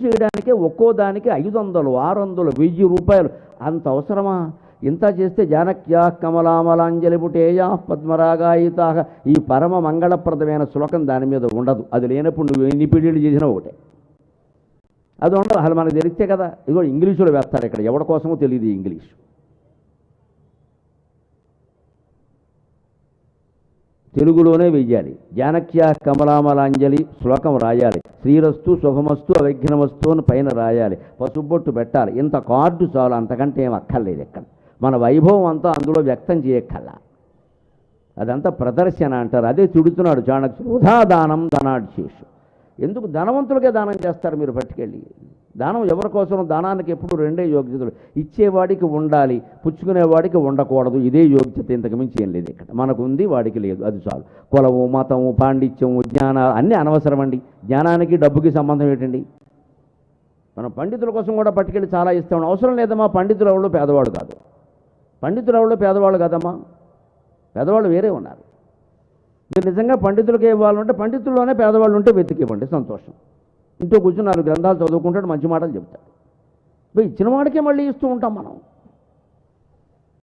చేయడానికే ఒక్కో దానికి 500, 600, 1000 రూపాయలు. అంత అవసరమా? ఇంత చేస్తే జానక్యా కమలామలాంజలిపుటేయా పద్మరాగాయితా, ఈ పరమ మంగళప్రదమైన శ్లోకం దాని మీద ఉండదు. అది లేనప్పుడు నువ్వు ఎన్ని పెళ్ళిళ్ళు చేసినా ఒకటే, అది ఉండదు. అసలు మనకు తెలిస్తే కదా. ఇదిగో ఇంగ్లీషులో వేస్తారు ఇక్కడ, ఎవరి కోసమో తెలియదు ఇంగ్లీష్. తెలుగులోనే వెయ్యాలి. జానక్యా కమలామలాంజలి శ్లోకం రాయాలి. శ్రీరస్తు శుభమస్తు అవిఘ్నమస్తు అని పైన రాయాలి. పసుబొట్టు పెట్టాలి. ఇంత కార్డు చాలు, అంతకంటే ఏం అక్కర్లేదు. ఎక్కడ మన వైభవం అంతా అందులో వ్యక్తం చేయక్కల్లా. అదంతా ప్రదర్శన అంటారు. అదే తిడుతున్నాడు చాణక్యుడు. వృధా దానం ధనాఢ్యేషు. ఎందుకు ధనవంతులకే దానం చేస్తారు మీరు పట్టుకెళ్ళి? దానం ఎవరి కోసం? దానానికి ఎప్పుడు రెండే యోగ్యతలు. ఇచ్చేవాడికి ఉండాలి, పుచ్చుకునేవాడికి ఉండకూడదు. ఇదే యోగ్యత, ఇంతకు మించి ఏం లేదు ఇక్కడ. మనకు ఉంది, వాడికి లేదు, అది చాలు. కులము, మతము, పాండిత్యము, జ్ఞానాలు అన్నీ అనవసరం అండి. జ్ఞానానికి డబ్బుకి సంబంధం ఏంటండి? మనం పండితుల కోసం కూడా పట్టుకెళ్ళి చాలా ఇస్తాం. అవసరం లేదమ్మా. పండితులు ఎవరు పేదవాడు కాదు. పండితులు ఎవరు పేదవాళ్ళు కాదమ్మా. పేదవాళ్ళు వేరే ఉన్నారు. మీరు నిజంగా పండితులకి ఇవ్వాలంటే పండితుల్లోనే పేదవాళ్ళు ఉంటే వెతికివ్వండి, సంతోషం. ఇంట్లో కూర్చుని 4 గ్రంథాలు చదువుకుంటాడు, మంచి మాటలు చెప్తాడు. ఇచ్చిన వాడికే మళ్ళీ ఇస్తూ ఉంటాం మనం.